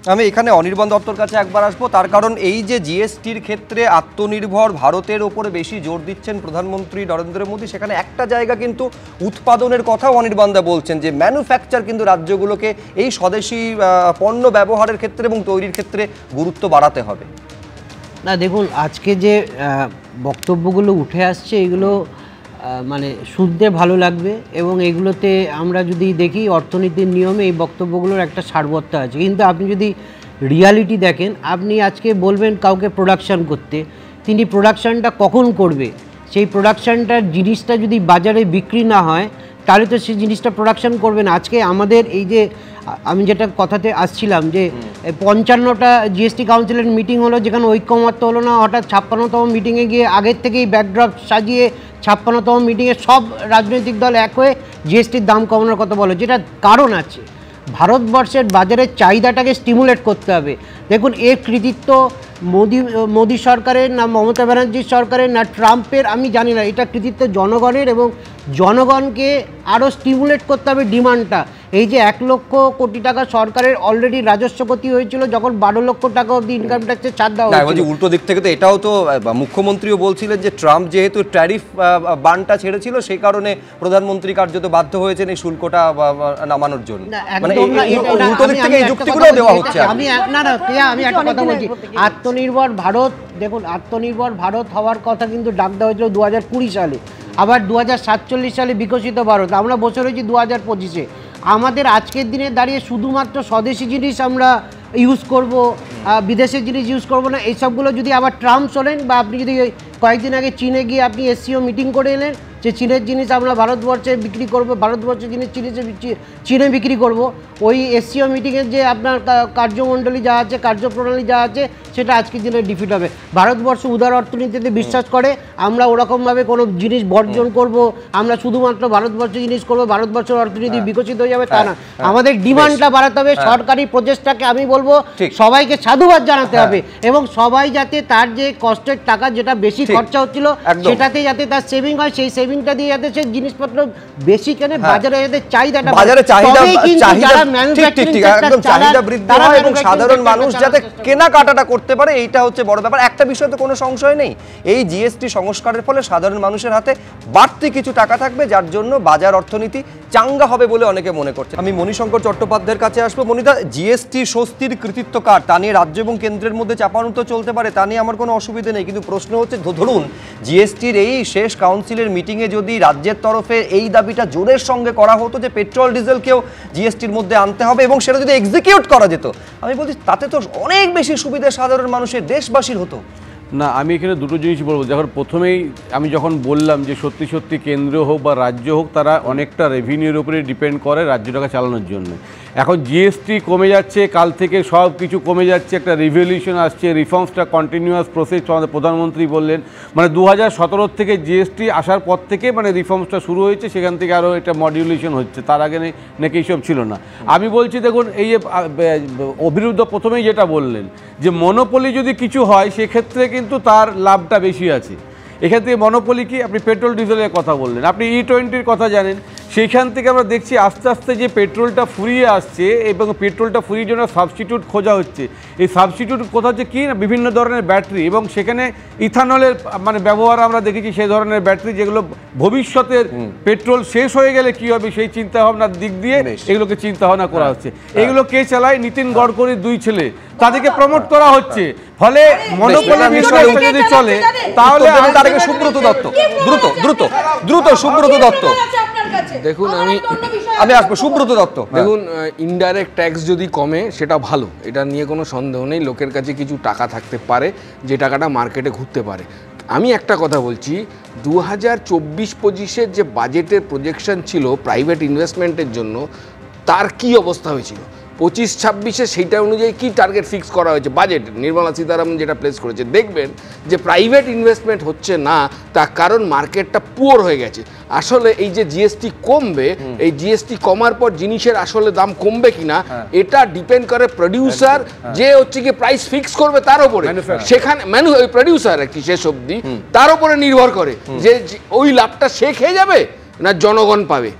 আমি এখানে অনির্বাণ দত্তর কাছে একবার আসবো, তার কারণ এই যে জিএসটির ক্ষেত্রে আত্মনির্ভর ভারতের ওপরে বেশি জোর দিচ্ছেন প্রধানমন্ত্রী নরেন্দ্র মোদী, সেখানে একটা জায়গা কিন্তু উৎপাদনের কথাও অনির্বাণদা বলছেন যে ম্যানুফ্যাকচার কিন্তু রাজ্যগুলোকে এই স্বদেশি পণ্য ব্যবহারের ক্ষেত্রে এবং তৈরির ক্ষেত্রে গুরুত্ব বাড়াতে হবে। না দেখুন, আজকে যে বক্তব্যগুলো উঠে আসছে এগুলো মানে শুনতে ভালো লাগবে, এবং এগুলোতে আমরা যদি দেখি অর্থনীতির নিয়মে এই বক্তব্যগুলোর একটা সারবত্তা আছে, কিন্তু আপনি যদি রিয়ালিটি দেখেন, আপনি আজকে বলবেন কাউকে প্রোডাকশান করতে, তিনি প্রোডাকশানটা কখন করবে? সেই প্রোডাকশানটার জিনিসটা যদি বাজারে বিক্রি না হয় তাহলে তো সেই জিনিসটা প্রোডাকশান করবে না। আজকে আমাদের এই যে আমি যেটা কথাতে আসছিলাম যে 55টা জিএসটি কাউন্সিলের মিটিং হলো, যেখানে ঐক্যমত্য হলো না, হঠাৎ 56তম মিটিংয়ে গিয়ে আগের থেকেই ব্যাকড্রপ সাজিয়ে 56তম মিটিংয়ে সব রাজনৈতিক দল এক হয়ে জিএসটির দাম কমানোর কথা বলো, যেটা কারণ আছে। ভারতবর্ষের বাজারের চাহিদাটাকে স্টিমুলেট করতে হবে। দেখুন, এর কৃতিত্ব মোদী সরকারের না মমতা ব্যানার্জির সরকারের না ট্রাম্পের আমি জানি না, এটা কৃতিত্ব জনগণের, এবং জনগণকে আরও স্টিমুলেট করতে হবে ডিমান্ডটা। এই যে 1 লক্ষ কোটি টাকা সরকারের অলরেডি রাজস্ব ক্ষতি হয়েছিল, যখন 12 লক্ষ টাকা অবধি ইনকাম ট্যাক্সের ছাড় দেওয়া হয়েছিল। উল্টো দিক থেকে তো এটাও তো মুখ্যমন্ত্রীও বলছিলেন যে ট্রাম্প যেহেতু ট্যারিফ বানটা ছেড়েছিল সেই কারণে প্রধানমন্ত্রী কার্যত বাধ্য হয়েছেন এই শুল্কটা নামানোর জন্য। মানে উল্টো দিক থেকে এই যুক্তিগুলো দেওয়া হচ্ছে। আমি একটা কথা বলছি, আত্মনির্ভর ভারত, দেখুন আত্মনির্ভর ভারত হওয়ার কথা কিন্তু ডাক দেওয়া হয়েছিল 2020 সালে, আবার 2047 সালে বিকশিত ভারত। আমরা বসে রয়েছি 2025-এ। আমাদের আজকের দিনে দাঁড়িয়ে শুধুমাত্র স্বদেশি জিনিস আমরা ইউজ করব, বিদেশের জিনিস ইউজ করব না, এইসবগুলো যদি আবার ট্রাম্প চলেন, বা আপনি যদি কয়েকদিন আগে চীনে গিয়ে আপনি এসসিও মিটিং করে এলেন যে চীনের জিনিস আমরা ভারতবর্ষে বিক্রি করব, ভারতবর্ষের জিনিস চীনে বিক্রি করব, ওই এসসিও মিটিংয়ের যে আপনার কার্যমণ্ডলী যা আছে, কার্যপ্রণালী যা আছে, সেটা আজকের দিনে ডিফিট হবে। ভারতবর্ষ উদার অর্থনীতিতে বিশ্বাস করে, আমরা ওরকমভাবে কোনো জিনিস বর্জন করব, আমরা শুধুমাত্র ভারতবর্ষের জিনিস করব, ভারতবর্ষের অর্থনীতি বিকশিত হয়ে যাবে তা না। আমাদের ডিমান্ডটা বাড়াতে হবে। সরকারি প্রচেষ্টাকে আমি বলবো সবাইকে সাধুবাদ জানাতে হবে, এবং সবাই যাতে তার যে কষ্টের টাকা যেটা বেশি খরচা হচ্ছিল সেটাতে যাতে তার সেভিং হয়, সেই সেভিংটা দিয়ে যাতে সে জিনিসপত্র বেশি কেনে, বাজারে যাতে চাহিদাটা বৃদ্ধি হয় এবং সাধারণ মানুষ যাতে কেনাকাটাটা করতে পারে, এইটা হচ্ছে বড় ব্যাপার। একটা বিষয় তো কোনো সংশয় নেই, এই জিএসটি সংস্কারের ফলে সাধারণ মানুষের হাতে বাড়তি কিছু টাকা থাকবে, যার জন্য বাজার অর্থনীতি চাঙ্গা হবে বলে অনেকে মনে করছে। আমি মণিশঙ্কর চট্টোপাধ্যায়ের কাছে আসবো। মণিদা, জিএসটি স্বস্তির কৃতিত্ব কার, তা নিয়ে রাজ্য এবং কেন্দ্রের মধ্যে চাপানো তো চলতে পারে, তা নিয়ে আমার কোনো অসুবিধা নেই, কিন্তু প্রশ্ন হচ্ছে ধরুন জিএসটির এই শেষ কাউন্সিলের মিটিংয়ে যদি রাজ্যের তরফে এই দাবিটা জোরের সঙ্গে করা হতো যে পেট্রোল ডিজেলকেও জিএসটির মধ্যে আনতে হবে, এবং সেটা যদি এক্সিকিউট করা যেত, আমি বলছি তাতে তো অনেক বেশি সুবিধা সাধারণ মানুষের, দেশবাসীর হতো। না, আমি এখানে দুটো জিনিস বলবো। যখন প্রথমেই আমি যখন বললাম যে সত্যি সত্যি কেন্দ্র হোক বা রাজ্য হোক, তারা অনেকটা রেভিনিউর উপরে ডিপেন্ড করে রাজ্যটাকে চালানোর জন্য। এখন জিএসটি কমে যাচ্ছে, কাল থেকে সব কিছু কমে যাচ্ছে, একটা রিভলিউশন আসছে, রিফর্মসটা কন্টিনিউয়াস প্রসেস, আমাদের প্রধানমন্ত্রী বললেন। মানে 2017 থেকে জিএসটি আসার পর থেকে মানে রিফর্মসটা শুরু হয়েছে, সেখান থেকে আরও এটা মডিউলেশন হচ্ছে, তার আগে নাকি এইসব ছিল না। আমি বলছি দেখুন, এই যে অবিরুদ্ধ প্রথমেই যেটা বললেন যে মনোপলি যদি কিছু হয় সেক্ষেত্রে কিন্তু তার লাভটা বেশি আছে। এখান থেকে মনোপলি কি, আপনি পেট্রোল ডিজেলের কথা বললেন, আপনি E20-র কথা জানেন, সেইখান থেকে আমরা দেখছি আস্তে আস্তে যে পেট্রোলটা ফুরিয়ে আসছে, এবং পেট্রোলটা ফুরিয়ে জন্য সাবস্টিটিউট খোঁজা হচ্ছে। এই সাবস্টিটিউট কোথা হচ্ছে কি না, বিভিন্ন ধরনের ব্যাটারি, এবং সেখানে ইথানলের মানে ব্যবহার আমরা দেখেছি, সেই ধরনের ব্যাটারি যেগুলো ভবিষ্যতের পেট্রোল শেষ হয়ে গেলে কি হবে সেই চিন্তা ভাবনার দিক দিয়ে এগুলোকে চিন্তা ভাবনা করা হচ্ছে। এগুলো কে চালায়? নীতিন গডকরির 2 ছেলে, তাদেরকে প্রমোট করা হচ্ছে। ফলে মনোপলি বিজনেসটা যদি চলে তাহলে সুব্রত দত্ত, দ্রুত সুব্রত দত্ত। দেখুন, আমি আসবো সুব্রত দত্ত। দেখুন, ইনডাইরেক্ট ট্যাক্স যদি কমে সেটা ভালো, এটা নিয়ে কোনো সন্দেহ নেই। লোকের কাছে কিছু টাকা থাকতে পারে, যে টাকাটা মার্কেটে ঘুরতে পারে। আমি একটা কথা বলছি, 2024-25-এর যে বাজেটের প্রজেকশন ছিল প্রাইভেট ইনভেস্টমেন্টের জন্য, তার কি অবস্থা হয়েছিল? 25-26-এ সেইটা অনুযায়ী কি টার্গেট ফিক্স করা হয়েছে বাজেট, নির্মলা সীতারামন যেটা প্লেস করেছে, দেখবেন যে প্রাইভেট ইনভেস্টমেন্ট হচ্ছে না, তার কারণ মার্কেটটা পুয়ার হয়ে গেছে। আসলে এই যে জিএসটি কমবে, এই জিএসটি কমার পর জিনিসের আসলে দাম কমবে কিনা এটা ডিপেন্ড করে প্রডিউসার, যে হচ্ছে কি প্রাইস ফিক্স করবে তার উপরে, সেখানে প্রডিউসার আর কি শেষ অবধি তার উপরে নির্ভর করে যে ওই লাভটা সে খেয়ে যাবে না জনগণ পাবে।